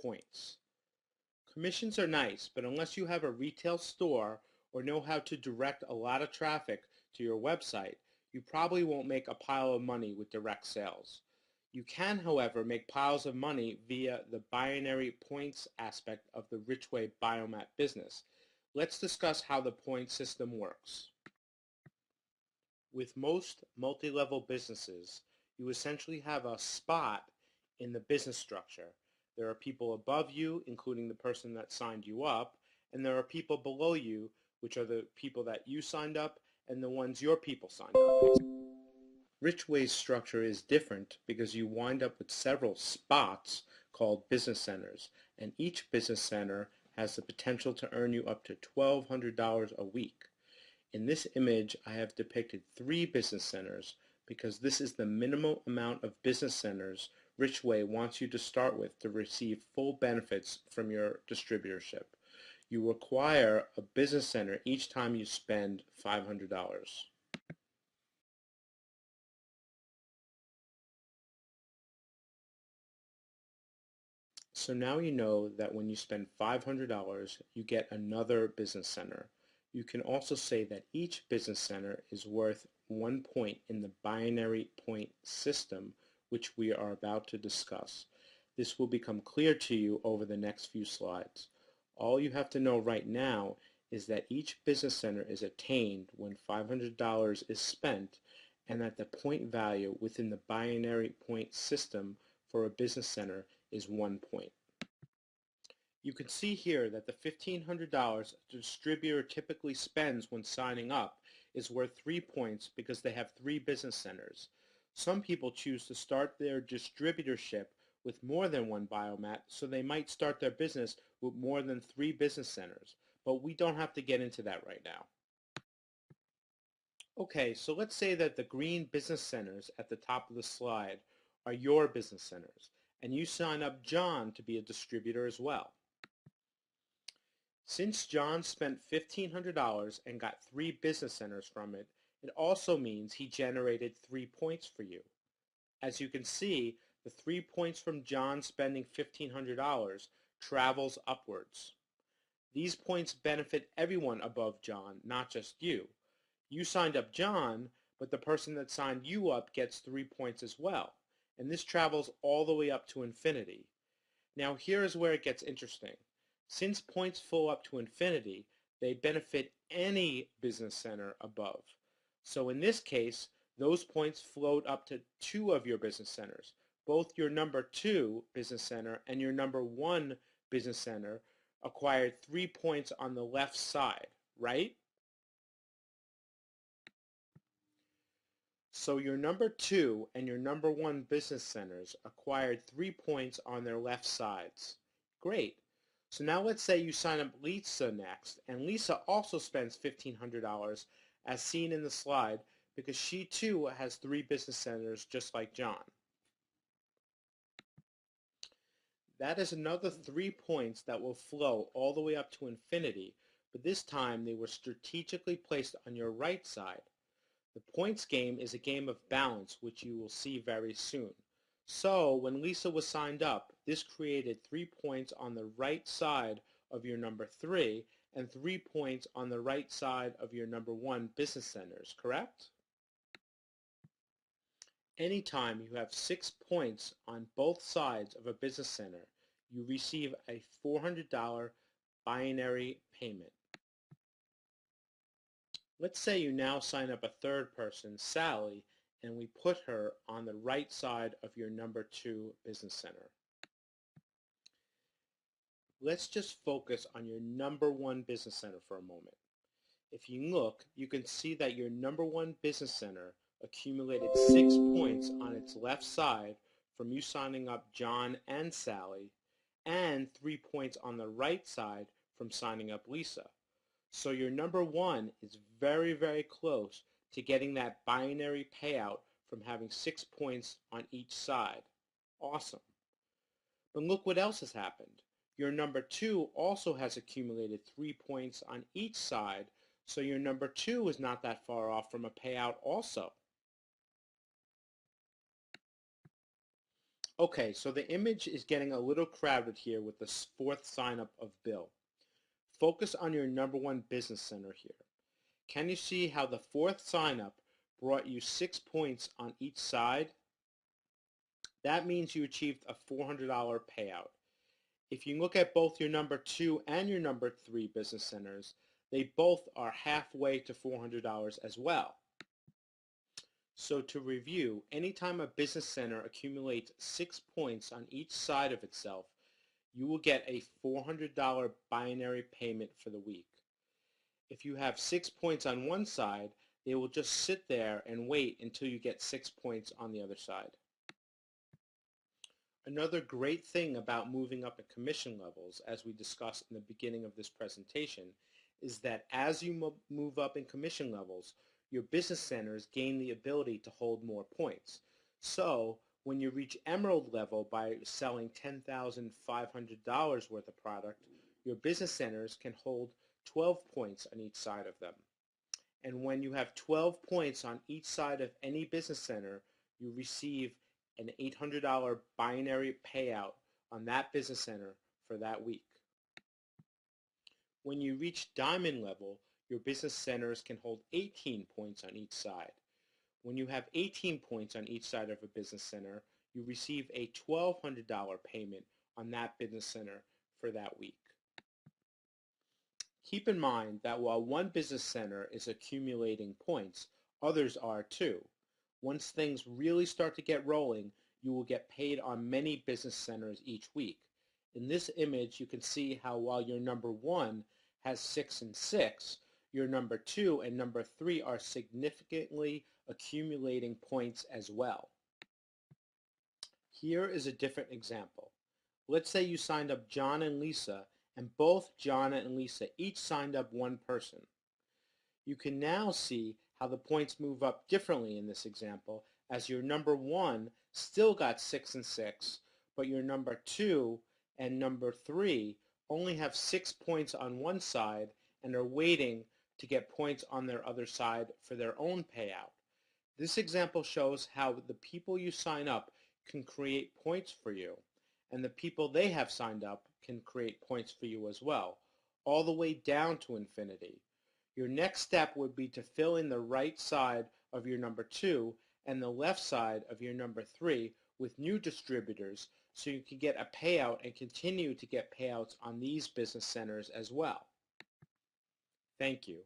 points. Commissions are nice, but unless you have a retail store or know how to direct a lot of traffic to your website, you probably won't make a pile of money with direct sales. You can, however, make piles of money via the binary points aspect of the Richway Biomat business. Let's discuss how the point system works. With most multi-level businesses, you essentially have a spot in the business structure. There are people above you, including the person that signed you up, and there are people below you, which are the people that you signed up and the ones your people signed up. Richway's structure is different because you wind up with several spots called business centers, and each business center has the potential to earn you up to $1,200 a week. In this image, I have depicted 3 business centers because this is the minimum amount of business centers Richway wants you to start with to receive full benefits from your distributorship. You require a business center each time you spend $500. So now you know that when you spend $500, you get another business center. You can also say that each business center is worth 1 point in the binary point system, which we are about to discuss. This will become clear to you over the next few slides. All you have to know right now is that each business center is attained when $500 is spent, and that the point value within the binary point system for a business center is 1 point. You can see here that the $1,500 a distributor typically spends when signing up is worth 3 points because they have 3 business centers. Some people choose to start their distributorship with more than 1 Biomat, so they might start their business with more than 3 business centers, but we don't have to get into that right now. Okay, so let's say that the green business centers at the top of the slide are your business centers, and you sign up John to be a distributor as well. Since John spent $1,500 and got 3 business centers from it, it also means he generated 3 points for you. As you can see, the 3 points from John spending $1,500 travels upwards. These points benefit everyone above John, not just you. You signed up John, but the person that signed you up gets 3 points as well, and this travels all the way up to infinity. Now here is where it gets interesting. Since points flow up to infinity, they benefit any business center above. So in this case, those points float up to 2 of your business centers. Both your number 2 business center and your number 1 business center acquired 3 points on the left side, right? So your number 2 and your number 1 business centers acquired 3 points on their left sides. Great. So now let's say you sign up Lisa next, and Lisa also spends $1,500 as seen in the slide because she too has 3 business centers just like John. That is another 3 points that will flow all the way up to infinity, but this time they were strategically placed on your right side. The points game is a game of balance, which you will see very soon. So when Lisa was signed up, this created 3 points on the right side of your number 3 and 3 points on the right side of your number 1 business centers, correct? Anytime you have 6 points on both sides of a business center, you receive a $400 binary payment. Let's say you now sign up a third person, Sally, and we put her on the right side of your number 2 business center. Let's just focus on your number 1 business center for a moment. If you look, you can see that your number 1 business center accumulated 6 points on its left side from you signing up John and Sally, and 3 points on the right side from signing up Lisa. So your number 1 is very, very close to getting that binary payout from having 6 points on each side. Awesome. But look what else has happened. Your number 2 also has accumulated 3 points on each side, so your number 2 is not that far off from a payout also. Okay, so the image is getting a little crowded here with the fourth sign up of Bill. Focus on your number one business center here. Can you see how the fourth sign up brought you 6 points on each side? That means you achieved a $400 payout. If you look at both your number 2 and your number 3 business centers, they both are halfway to $400 as well. So to review, anytime a business center accumulates 6 points on each side of itself, you will get a $400 binary payment for the week. If you have 6 points on one side, they will just sit there and wait until you get 6 points on the other side. Another great thing about moving up in commission levels, as we discussed in the beginning of this presentation, is that as you move up in commission levels, your business centers gain the ability to hold more points. So when you reach emerald level by selling $10,500 worth of product, your business centers can hold 12 points on each side of them. And when you have 12 points on each side of any business center, you receive an $800 binary payout on that business center for that week. When you reach diamond level, your business centers can hold 18 points on each side. When you have 18 points on each side of a business center, you receive a $1,200 payment on that business center for that week. Keep in mind that while one business center is accumulating points, others are too. Once things really start to get rolling, you will get paid on many business centers each week. In this image, you can see how while your number 1 has 6 and 6, your number 2 and number 3 are significantly accumulating points as well. Here is a different example. Let's say you signed up John and Lisa, and both John and Lisa each signed up one person. You can now see how the points move up differently in this example, as your number 1 still got 6 and 6, but your number 2 and number 3 only have 6 points on one side and are waiting to get points on their other side for their own payout. This example shows how the people you sign up can create points for you, and the people they have signed up can create points for you as well, all the way down to infinity. Your next step would be to fill in the right side of your number 2 and the left side of your number 3 with new distributors so you can get a payout and continue to get payouts on these business centers as well. Thank you.